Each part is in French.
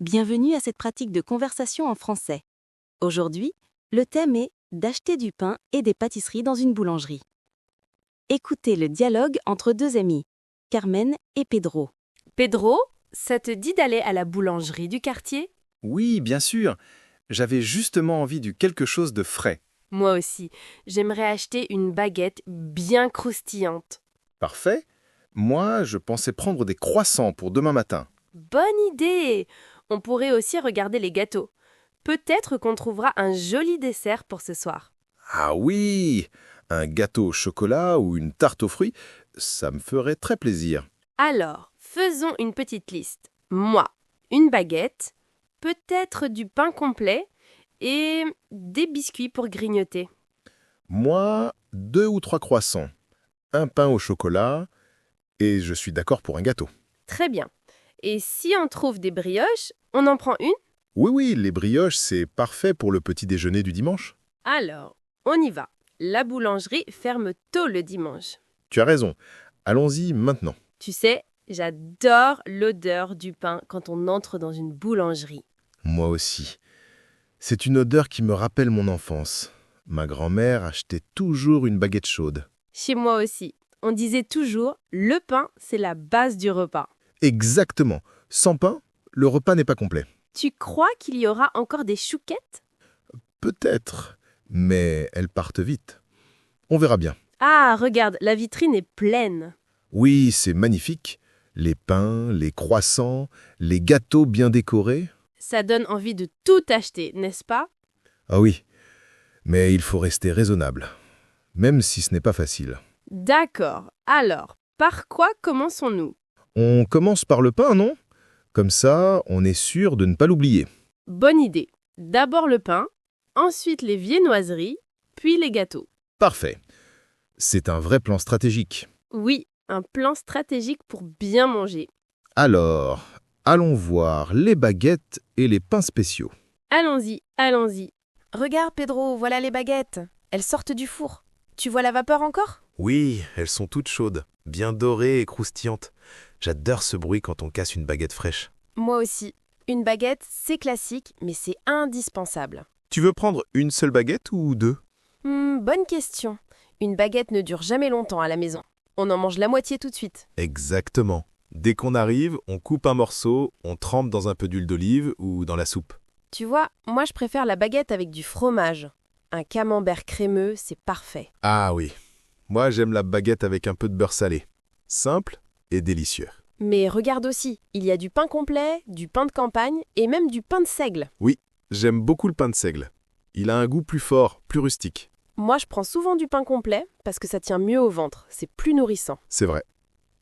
Bienvenue à cette pratique de conversation en français. Aujourd'hui, le thème est d'acheter du pain et des pâtisseries dans une boulangerie. Écoutez le dialogue entre deux amis, Carmen et Pedro. Pedro, ça te dit d'aller à la boulangerie du quartier? Oui, bien sûr. J'avais justement envie du quelque chose de frais. Moi aussi, j'aimerais acheter une baguette bien croustillante. Parfait. Moi, je pensais prendre des croissants pour demain matin. Bonne idée! On pourrait aussi regarder les gâteaux. Peut-être qu'on trouvera un joli dessert pour ce soir. Ah oui! Un gâteau au chocolat ou une tarte aux fruits, ça me ferait très plaisir. Alors, faisons une petite liste. Moi, une baguette, peut-être du pain complet et des biscuits pour grignoter. Moi, 2 ou 3 croissants, un pain au chocolat, et je suis d'accord pour un gâteau. Très bien. Et si on trouve des brioches, on en prend une? Oui, les brioches, c'est parfait pour le petit déjeuner du dimanche. Alors, on y va. La boulangerie ferme tôt le dimanche. Tu as raison. Allons-y maintenant. Tu sais, j'adore l'odeur du pain quand on entre dans une boulangerie. Moi aussi. C'est une odeur qui me rappelle mon enfance. Ma grand-mère achetait toujours une baguette chaude. Chez moi aussi, on disait toujours « le pain, c'est la base du repas ». Exactement. Sans pain, le repas n'est pas complet. Tu crois qu'il y aura encore des chouquettes? Peut-être, mais elles partent vite. On verra bien. Ah, regarde, la vitrine est pleine. Oui, c'est magnifique. Les pains, les croissants, les gâteaux bien décorés. Ça donne envie de tout acheter, n'est-ce pas? Ah oui, mais il faut rester raisonnable, même si ce n'est pas facile. D'accord. Alors, par quoi commençons-nous? On commence par le pain, non? Comme ça, on est sûr de ne pas l'oublier. Bonne idée. D'abord le pain, ensuite les viennoiseries, puis les gâteaux. Parfait. C'est un vrai plan stratégique. Oui, un plan stratégique pour bien manger. Alors, allons voir les baguettes et les pains spéciaux. Allons-y, allons-y. Regarde, Pedro, voilà les baguettes. Elles sortent du four. Tu vois la vapeur encore? Oui, elles sont toutes chaudes, bien dorées et croustillantes. J'adore ce bruit quand on casse une baguette fraîche. Moi aussi. Une baguette, c'est classique, mais c'est indispensable. Tu veux prendre une seule baguette ou deux? Bonne question. Une baguette ne dure jamais longtemps à la maison. On en mange la moitié tout de suite. Exactement. Dès qu'on arrive, on coupe un morceau, on trempe dans un peu d'huile d'olive ou dans la soupe. Tu vois, moi je préfère la baguette avec du fromage. Un camembert crémeux, c'est parfait. Ah oui. Moi, j'aime la baguette avec un peu de beurre salé. Simple et délicieux. Mais regarde aussi, il y a du pain complet, du pain de campagne et même du pain de seigle. Oui, j'aime beaucoup le pain de seigle. Il a un goût plus fort, plus rustique. Moi je prends souvent du pain complet parce que ça tient mieux au ventre, c'est plus nourrissant. C'est vrai.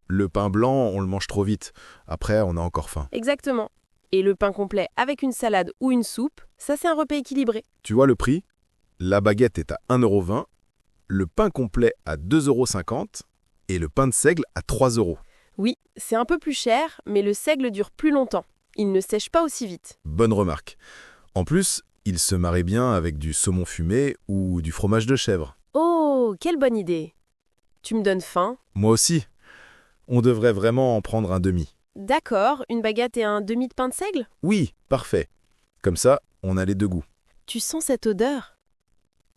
Le pain blanc, on le mange trop vite. Après, on a encore faim. Exactement. Et le pain complet avec une salade ou une soupe, ça c'est un repas équilibré. Tu vois le prix? La baguette est à 1,20 €, le pain complet à 2,50 € et le pain de seigle à 3 €. Oui, c'est un peu plus cher, mais le seigle dure plus longtemps. Il ne sèche pas aussi vite. Bonne remarque. En plus, il se marie bien avec du saumon fumé ou du fromage de chèvre. Oh, quelle bonne idée! Tu me donnes faim. Moi aussi. On devrait vraiment en prendre un demi. D'accord, une baguette et un demi de pain de seigle? Oui, parfait. Comme ça, on a les deux goûts. Tu sens cette odeur?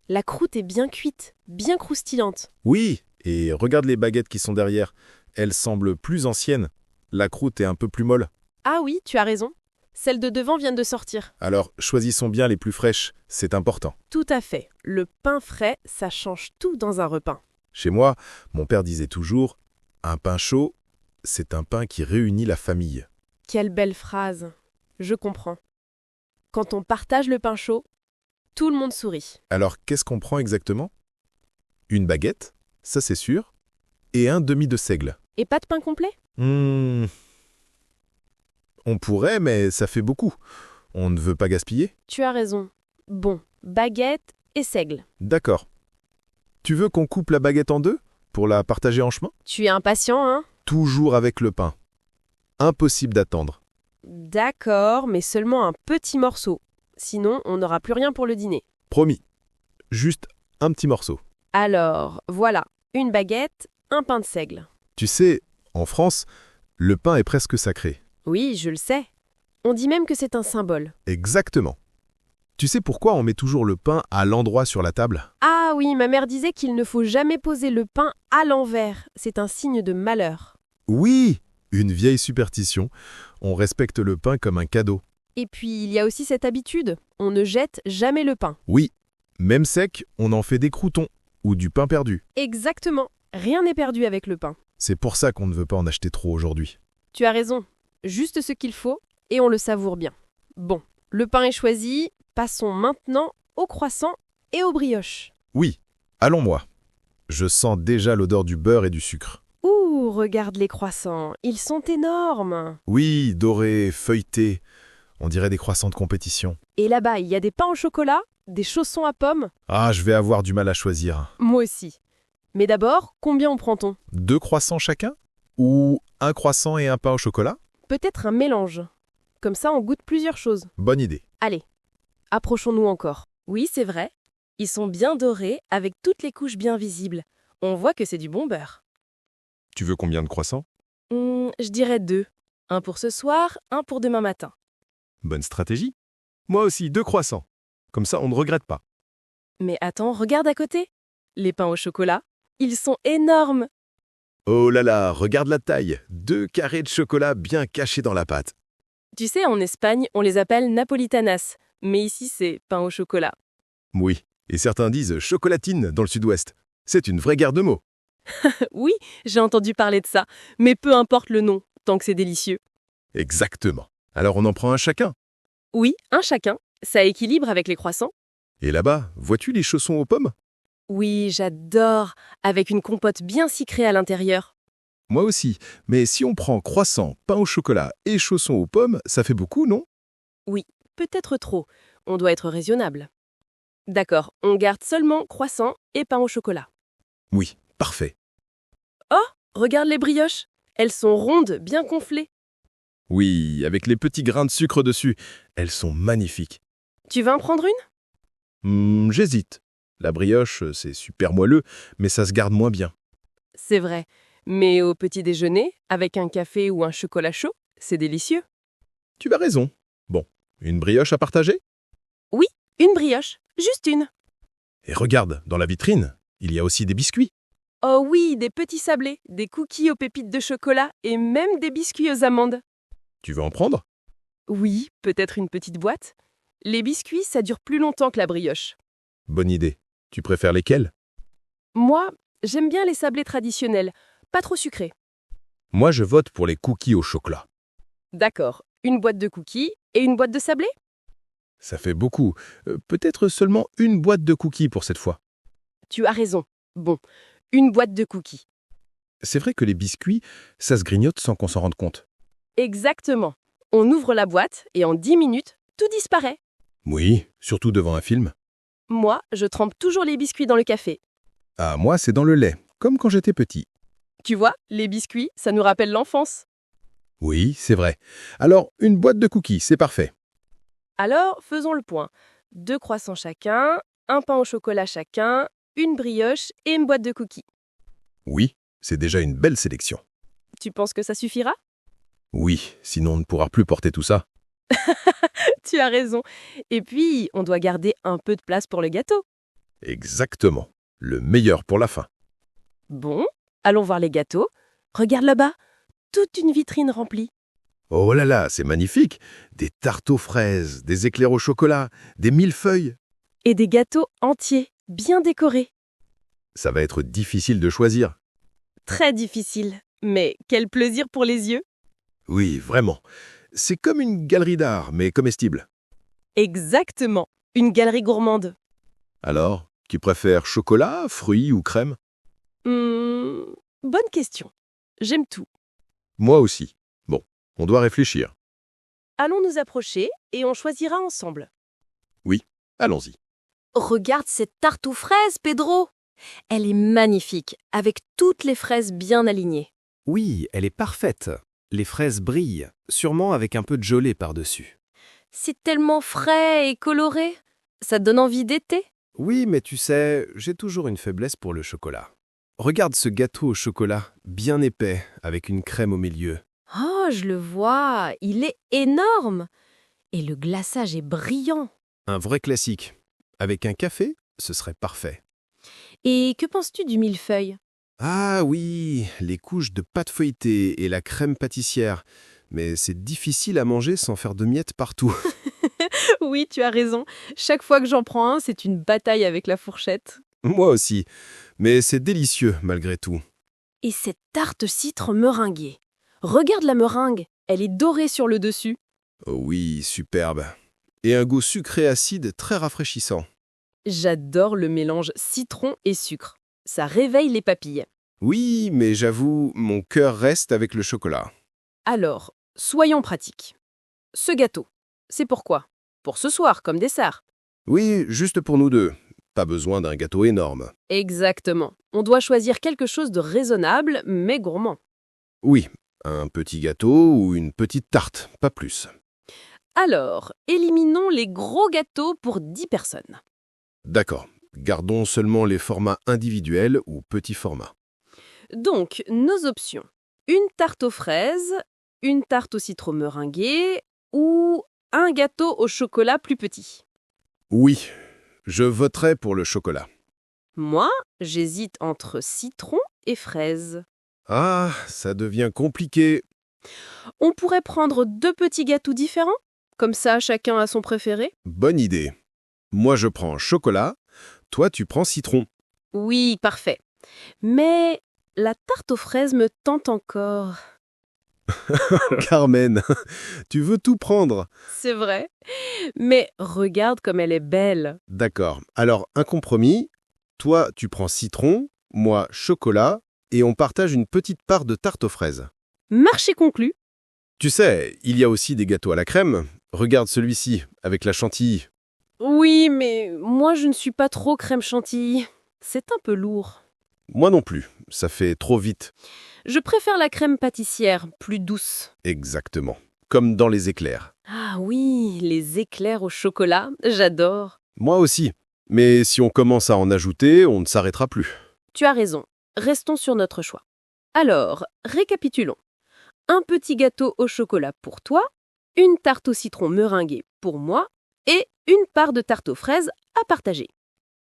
La croûte est bien cuite, bien croustillante. Oui, et regarde les baguettes qui sont derrière. Elles semblent plus anciennes. La croûte est un peu plus molle. Ah oui, tu as raison. Celles de devant viennent de sortir. Alors, choisissons bien les plus fraîches, c'est important. Tout à fait. Le pain frais, ça change tout dans un repas. Chez moi, mon père disait toujours « Un pain chaud, c'est un pain qui réunit la famille. Quelle belle phrase. Je comprends. Quand on partage le pain chaud, tout le monde sourit. » Alors, qu'est-ce qu'on prend exactement? Une baguette, ça c'est sûr, et un demi de seigle. Et pas de pain complet? On pourrait, mais ça fait beaucoup. On ne veut pas gaspiller. Tu as raison. Bon, baguette et seigle. D'accord. Tu veux qu'on coupe la baguette en deux pour la partager en chemin? Tu es impatient, hein? Toujours avec le pain. Impossible d'attendre. D'accord, mais seulement un petit morceau. Sinon, on n'aura plus rien pour le dîner. Promis. Juste un petit morceau. Alors, voilà, une baguette, un pain de seigle. Tu sais, en France, le pain est presque sacré. Oui, je le sais. On dit même que c'est un symbole. Exactement. Tu sais pourquoi on met toujours le pain à l'endroit sur la table? Ah oui, ma mère disait qu'il ne faut jamais poser le pain à l'envers. C'est un signe de malheur. Oui, une vieille superstition. On respecte le pain comme un cadeau. Et puis, il y a aussi cette habitude. On ne jette jamais le pain. Oui, même sec, on en fait des croûtons ou du pain perdu. Exactement. Rien n'est perdu avec le pain. C'est pour ça qu'on ne veut pas en acheter trop aujourd'hui. Tu as raison. Juste ce qu'il faut et on le savoure bien. Bon, le pain est choisi. Passons maintenant au croissant et aux brioches. Oui, allons-moi. Je sens déjà l'odeur du beurre et du sucre. Ouh, regarde les croissants. Ils sont énormes. Oui, dorés, feuilletés. On dirait des croissants de compétition. Et là-bas, il y a des pains au chocolat, des chaussons à pommes. Ah, je vais avoir du mal à choisir. Moi aussi. Mais d'abord, combien en prend-on? 2 croissants chacun? Ou un croissant et un pain au chocolat? Peut-être un mélange. Comme ça, on goûte plusieurs choses. Bonne idée. Allez, approchons-nous encore. Oui, c'est vrai. Ils sont bien dorés, avec toutes les couches bien visibles. On voit que c'est du bon beurre. Tu veux combien de croissants? Je dirais 2. Un pour ce soir, un pour demain matin. Bonne stratégie. Moi aussi, 2 croissants. Comme ça, on ne regrette pas. Mais attends, regarde à côté. Les pains au chocolat, ils sont énormes. Oh là là, regarde la taille. 2 carrés de chocolat bien cachés dans la pâte. Tu sais, en Espagne, on les appelle napolitanas. Mais ici, c'est pain au chocolat. Oui, et certains disent chocolatine dans le sud-ouest. C'est une vraie guerre de mots. Oui, j'ai entendu parler de ça. Mais peu importe le nom, tant que c'est délicieux. Exactement. Alors on en prend un chacun. Oui, un chacun. Ça équilibre avec les croissants. Et là-bas, vois-tu les chaussons aux pommes? Oui, j'adore. Avec une compote bien sucrée à l'intérieur. Moi aussi. Mais si on prend croissant, pain au chocolat et chaussons aux pommes, ça fait beaucoup, non? Peut-être trop. On doit être raisonnable. D'accord, on garde seulement croissant et pain au chocolat. Oui, parfait. Regarde les brioches. Elles sont rondes, bien conflées. Oui, avec les petits grains de sucre dessus. Elles sont magnifiques. Tu veux en prendre une? J'hésite. La brioche, c'est super moelleux, mais ça se garde moins bien. C'est vrai. Mais au petit déjeuner, avec un café ou un chocolat chaud, c'est délicieux. Tu as raison. Bon, une brioche à partager? Une brioche, juste une. Et regarde, dans la vitrine, il y a aussi des biscuits. Oh oui, des petits sablés, des cookies aux pépites de chocolat et même des biscuits aux amandes. Tu veux en prendre? Oui, peut-être une petite boîte. Les biscuits, ça dure plus longtemps que la brioche. Bonne idée. Tu préfères lesquels? Moi, j'aime bien les sablés traditionnels, pas trop sucrés. Moi, je vote pour les cookies au chocolat. D'accord, une boîte de cookies et une boîte de sablés? Ça fait beaucoup. Peut-être seulement une boîte de cookies pour cette fois. Tu as raison. Bon, une boîte de cookies. C'est vrai que les biscuits, ça se grignote sans qu'on s'en rende compte. Exactement. On ouvre la boîte et en 10 minutes, tout disparaît. Oui, surtout devant un film. Moi, je trempe toujours les biscuits dans le café. Ah, moi, c'est dans le lait, comme quand j'étais petit. Tu vois, les biscuits, ça nous rappelle l'enfance. Oui, c'est vrai. Alors, une boîte de cookies, c'est parfait. Alors, faisons le point. 2 croissants chacun, un pain au chocolat chacun, une brioche et une boîte de cookies. Oui, c'est déjà une belle sélection. Tu penses que ça suffira? Oui, sinon on ne pourra plus porter tout ça. Tu as raison. Et puis, on doit garder un peu de place pour le gâteau. Exactement. Le meilleur pour la fin. Bon, allons voir les gâteaux. Regarde là-bas, toute une vitrine remplie. Oh là là, c'est magnifique. Des tartes aux fraises, des éclairs au chocolat, des millefeuilles. Et des gâteaux entiers, bien décorés. Ça va être difficile de choisir. Très difficile, mais quel plaisir pour les yeux. Oui, vraiment. C'est comme une galerie d'art, mais comestible. Exactement, une galerie gourmande. Alors, tu préfères chocolat, fruits ou crème? Bonne question. J'aime tout. Moi aussi. Bon, on doit réfléchir. Allons nous approcher et on choisira ensemble. Allons-y. Regarde cette tarte aux fraises, Pedro. Elle est magnifique, avec toutes les fraises bien alignées. Oui, elle est parfaite. Les fraises brillent, sûrement avec un peu de gelée par-dessus. C'est tellement frais et coloré. Ça donne envie d'été. Oui, mais tu sais, j'ai toujours une faiblesse pour le chocolat. Regarde ce gâteau au chocolat, bien épais, avec une crème au milieu. Oh, Oh, je le vois, il est énorme. Et le glaçage est brillant. Un vrai classique. Avec un café, ce serait parfait. Et que penses-tu du millefeuille? Ah oui, les couches de pâte feuilletée et la crème pâtissière. Mais c'est difficile à manger sans faire de miettes partout. Oui, tu as raison. Chaque fois que j'en prends un, c'est une bataille avec la fourchette. Moi aussi. Mais c'est délicieux malgré tout. Et cette tarte citron meringuée. Regarde la meringue, elle est dorée sur le dessus. Oh oui, superbe. Et un goût sucré acide très rafraîchissant. J'adore le mélange citron et sucre. Ça réveille les papilles. Oui, mais j'avoue, mon cœur reste avec le chocolat. Alors, soyons pratiques. Ce gâteau, c'est pourquoi? Pour ce soir, comme dessert. Oui, juste pour nous deux. Pas besoin d'un gâteau énorme. Exactement. On doit choisir quelque chose de raisonnable, mais gourmand. Oui, un petit gâteau ou une petite tarte, pas plus. Alors, éliminons les gros gâteaux pour 10 personnes. D'accord. Gardons seulement les formats individuels ou petits formats. Donc, nos options. Une tarte aux fraises, une tarte au citron meringuée ou un gâteau au chocolat plus petit. Oui, je voterai pour le chocolat. Moi, j'hésite entre citron et fraise. Ah, ça devient compliqué. On pourrait prendre 2 petits gâteaux différents? Comme ça, chacun a son préféré? Bonne idée. Moi, je prends chocolat, toi, tu prends citron. Oui, parfait. Mais la tarte aux fraises me tente encore. Carmen, tu veux tout prendre. C'est vrai. Mais regarde comme elle est belle. D'accord. Alors, un compromis. Toi, tu prends citron, moi, chocolat, et on partage une petite part de tarte aux fraises. Marché conclu. Tu sais, il y a aussi des gâteaux à la crème. Regarde celui-ci, avec la chantilly. Oui, mais moi je ne suis pas trop crème chantilly. C'est un peu lourd. Moi non plus, ça fait trop vite. Je préfère la crème pâtissière, plus douce. Exactement. Comme dans les éclairs. Ah oui, les éclairs au chocolat, j'adore. Moi aussi. Mais si on commence à en ajouter, on ne s'arrêtera plus. Tu as raison, restons sur notre choix. Alors, récapitulons. Un petit gâteau au chocolat pour toi, une tarte au citron meringuée pour moi et une part de tarte aux fraises à partager.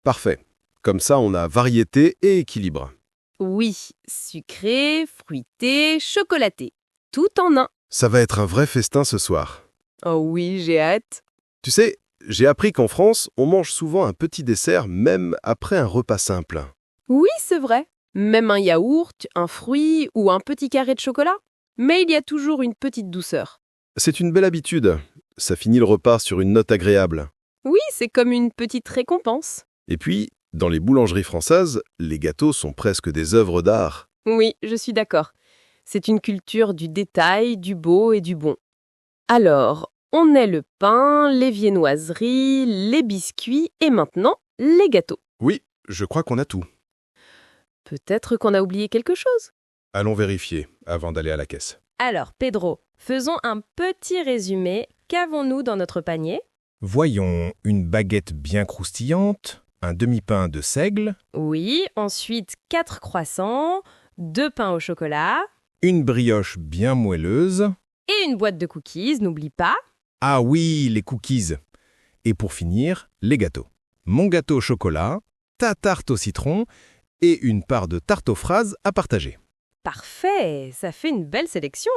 Parfait. Comme ça, on a variété et équilibre. Oui, sucré, fruité, chocolaté. Tout en un. Ça va être un vrai festin ce soir. Oh oui, j'ai hâte. Tu sais, j'ai appris qu'en France, on mange souvent un petit dessert même après un repas simple. Oui, c'est vrai. Même un yaourt, un fruit ou un petit carré de chocolat. Mais il y a toujours une petite douceur. C'est une belle habitude. Ça finit le repas sur une note agréable. Oui, c'est comme une petite récompense. Et puis, dans les boulangeries françaises, les gâteaux sont presque des œuvres d'art. Oui, je suis d'accord. C'est une culture du détail, du beau et du bon. Alors, on est le pain, les viennoiseries, les biscuits et maintenant les gâteaux. Oui, je crois qu'on a tout. Peut-être qu'on a oublié quelque chose. Allons vérifier avant d'aller à la caisse. Alors, Pedro, faisons un petit résumé. Qu'avons-nous dans notre panier? Voyons, une baguette bien croustillante, un demi-pain de seigle, Oui, ensuite 4 croissants, 2 pains au chocolat une brioche bien moelleuse. et une boîte de cookies, n'oublie pas. Ah oui, les cookies. Et pour finir, les gâteaux. Mon gâteau au chocolat, ta tarte au citron et une part de tarte aux fraises à partager. Parfait, ça fait une belle sélection.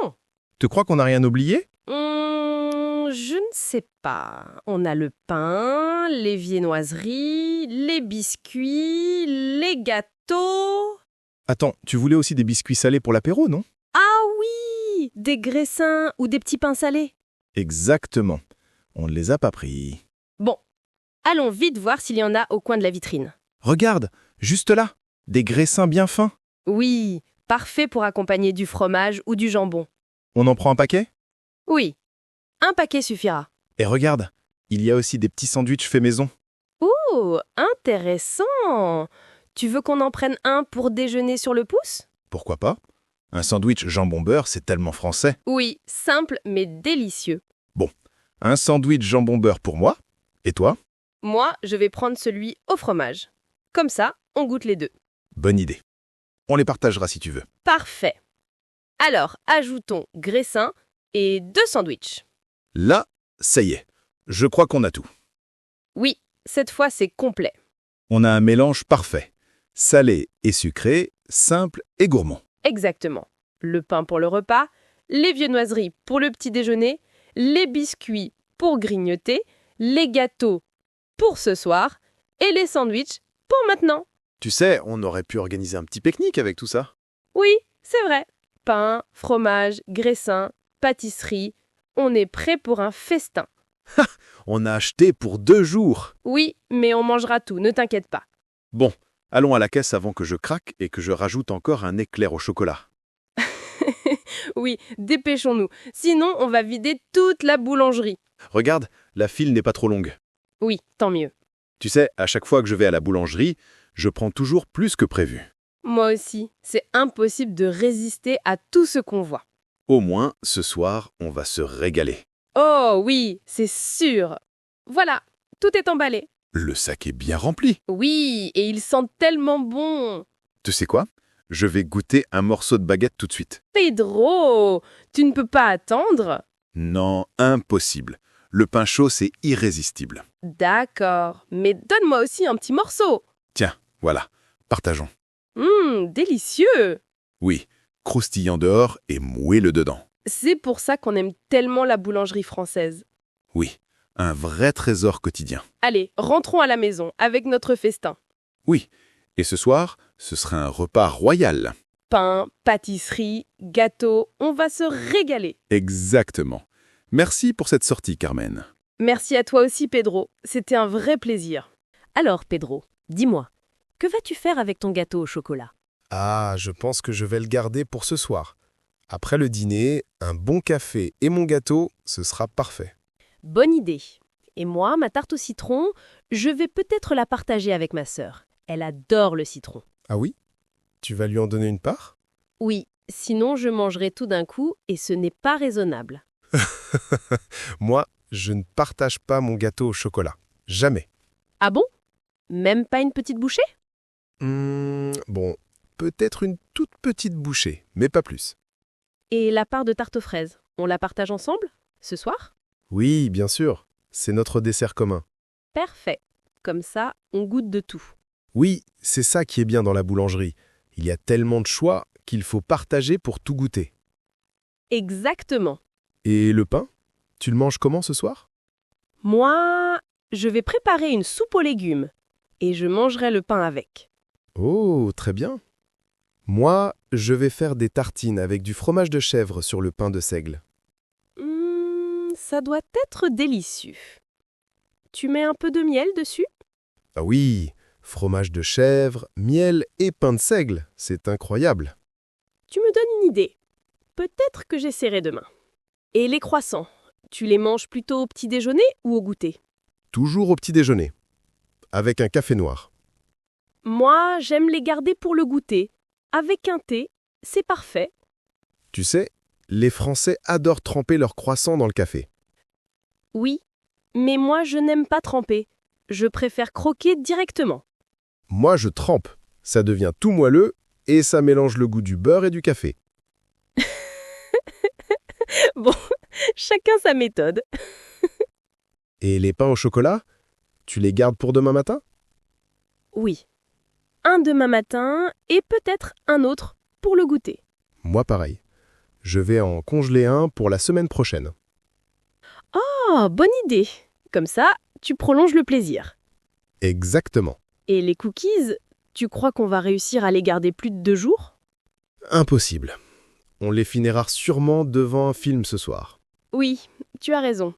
Tu crois qu'on n'a rien oublié? Je ne sais pas. On a le pain, les viennoiseries, les biscuits, les gâteaux. Attends, tu voulais aussi des biscuits salés pour l'apéro, non? Ah oui, des graissins ou des petits pains salés. Exactement. On ne les a pas pris. Bon, allons vite voir s'il y en a au coin de la vitrine. Regarde, juste là, des graissins bien fins. Oui, parfait pour accompagner du fromage ou du jambon. On en prend un paquet? Oui, un paquet suffira. Et regarde, il y a aussi des petits sandwichs faits maison. Oh, intéressant. Tu veux qu'on en prenne un pour déjeuner sur le pouce? Pourquoi pas? Un sandwich jambon-beurre, c'est tellement français. Oui, simple mais délicieux. Un sandwich jambon-beurre pour moi. Et toi? Moi, je vais prendre celui au fromage. Comme ça, on goûte les deux. Bonne idée. On les partagera si tu veux. Parfait. Alors, ajoutons graissin et 2 sandwichs. Là, ça y est. Je crois qu'on a tout. Oui, cette fois c'est complet. On a un mélange parfait. Salé et sucré, simple et gourmand. Exactement. Le pain pour le repas, les viennoiseries pour le petit déjeuner, les biscuits pour grignoter, les gâteaux pour ce soir et les sandwichs pour maintenant. Tu sais, on aurait pu organiser un petit pique-nique avec tout ça. Oui, c'est vrai. Pain, fromage, graissin, pâtisserie. On est prêt pour un festin. On a acheté pour 2 jours. Oui, mais on mangera tout, ne t'inquiète pas. Bon, allons à la caisse avant que je craque et que je rajoute encore un éclair au chocolat. Oui, dépêchons-nous. Sinon, on va vider toute la boulangerie. Regarde, la file n'est pas trop longue. Oui, tant mieux. Tu sais, à chaque fois que je vais à la boulangerie, je prends toujours plus que prévu. Moi aussi, c'est impossible de résister à tout ce qu'on voit. Au moins, ce soir, on va se régaler. Oh oui, c'est sûr. Voilà, tout est emballé. Le sac est bien rempli. Oui, et ils sentent tellement bon. Tu sais quoi? Je vais goûter un morceau de baguette tout de suite. Pedro, tu ne peux pas attendre? Non, impossible. Le pain chaud, c'est irrésistible. D'accord, mais donne-moi aussi un petit morceau. Tiens, voilà, partageons. Délicieux. Oui, croustillant dehors et moelleux dedans. C'est pour ça qu'on aime tellement la boulangerie française. Oui, un vrai trésor quotidien. Allez, rentrons à la maison avec notre festin. Oui, et ce soir, ce sera un repas royal. Pain, pâtisserie, gâteau, on va se régaler. Exactement. Merci pour cette sortie, Carmen. Merci à toi aussi, Pedro. C'était un vrai plaisir. Alors, Pedro, dis-moi, que vas-tu faire avec ton gâteau au chocolat? Ah, je pense que je vais le garder pour ce soir. Après le dîner, un bon café et mon gâteau, ce sera parfait. Bonne idée. Et moi, ma tarte au citron, je vais peut-être la partager avec ma sœur. Elle adore le citron. Ah oui? Tu vas lui en donner une part? Oui, sinon je mangerai tout d'un coup et ce n'est pas raisonnable. Moi, je ne partage pas mon gâteau au chocolat. Jamais. Ah bon? Même pas une petite bouchée? Bon, peut-être une toute petite bouchée, mais pas plus. Et la part de tarte aux fraises, on la partage ensemble? Ce soir? Oui, bien sûr. C'est notre dessert commun. Parfait. Comme ça, on goûte de tout. Oui, c'est ça qui est bien dans la boulangerie. Il y a tellement de choix qu'il faut partager pour tout goûter. Exactement. Et le pain? Tu le manges comment ce soir? Moi, je vais préparer une soupe aux légumes et je mangerai le pain avec. Oh, très bien. Moi, je vais faire des tartines avec du fromage de chèvre sur le pain de seigle. Ça doit être délicieux. Tu mets un peu de miel dessus? Ah oui, fromage de chèvre, miel et pain de seigle, c'est incroyable. Tu me donnes une idée. Peut-être que j'essaierai demain. Et les croissants, tu les manges plutôt au petit déjeuner ou au goûter? Toujours au petit déjeuner, avec un café noir. Moi, j'aime les garder pour le goûter. Avec un thé, c'est parfait. Tu sais, les Français adorent tremper leurs croissants dans le café. Oui, mais moi, je n'aime pas tremper. Je préfère croquer directement. Moi, je trempe. Ça devient tout moelleux et ça mélange le goût du beurre et du café. Bon, chacun sa méthode. Et les pains au chocolat? Tu les gardes pour demain matin? Oui. Un demain matin et peut-être un autre pour le goûter. Moi, pareil. Je vais en congeler un pour la semaine prochaine. Oh, bonne idée. Comme ça, tu prolonges le plaisir. Exactement. Et les cookies, tu crois qu'on va réussir à les garder plus de 2 jours? Impossible. On les finira sûrement devant un film ce soir. Oui, tu as raison.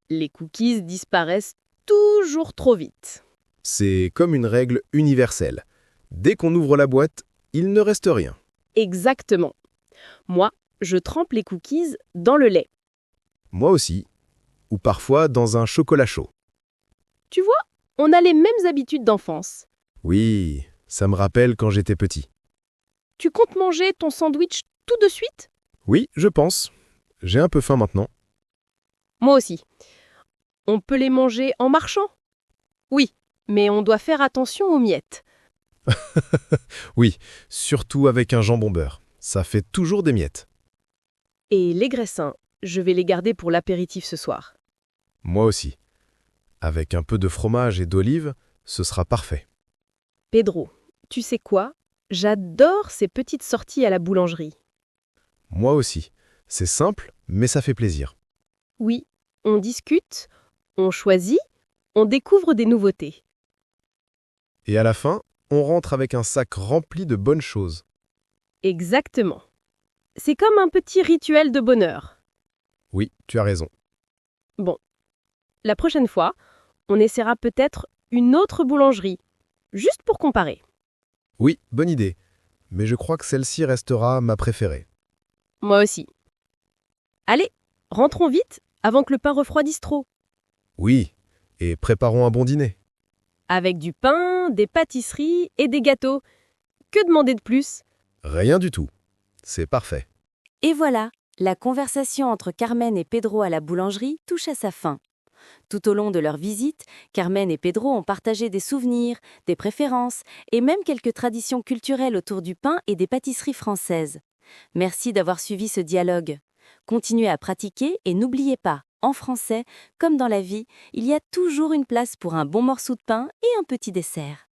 Les cookies disparaissent toujours trop vite. C'est comme une règle universelle. Dès qu'on ouvre la boîte, il ne reste rien. Exactement. Moi, je trempe les cookies dans le lait. Moi aussi. Ou parfois dans un chocolat chaud. Tu vois, on a les mêmes habitudes d'enfance. Oui, ça me rappelle quand j'étais petit. Tu comptes manger ton sandwich tout de suite? Oui, je pense. J'ai un peu faim maintenant. Moi aussi. On peut les manger en marchant? Oui, mais on doit faire attention aux miettes. Oui, surtout avec un jambon beurre. Ça fait toujours des miettes. Et les graissins, je vais les garder pour l'apéritif ce soir. Moi aussi. Avec un peu de fromage et d'olive, ce sera parfait. Pedro, tu sais quoi? J'adore ces petites sorties à la boulangerie. Moi aussi. C'est simple, mais ça fait plaisir. Oui, on discute, on choisit, on découvre des nouveautés. Et à la fin, on rentre avec un sac rempli de bonnes choses. Exactement. C'est comme un petit rituel de bonheur. Oui, tu as raison. Bon, la prochaine fois, on essaiera peut-être une autre boulangerie, juste pour comparer. Oui, bonne idée. Mais je crois que celle-ci restera ma préférée. Moi aussi. Allez, rentrons vite avant que le pain refroidisse trop. Oui, et préparons un bon dîner. Avec du pain, des pâtisseries et des gâteaux. Que demander de plus? Rien du tout. C'est parfait. Et voilà, la conversation entre Carmen et Pedro à la boulangerie touche à sa fin. Tout au long de leur visite, Carmen et Pedro ont partagé des souvenirs, des préférences et même quelques traditions culturelles autour du pain et des pâtisseries françaises. Merci d'avoir suivi ce dialogue. Continuez à pratiquer et n'oubliez pas, en français, comme dans la vie, il y a toujours une place pour un bon morceau de pain et un petit dessert.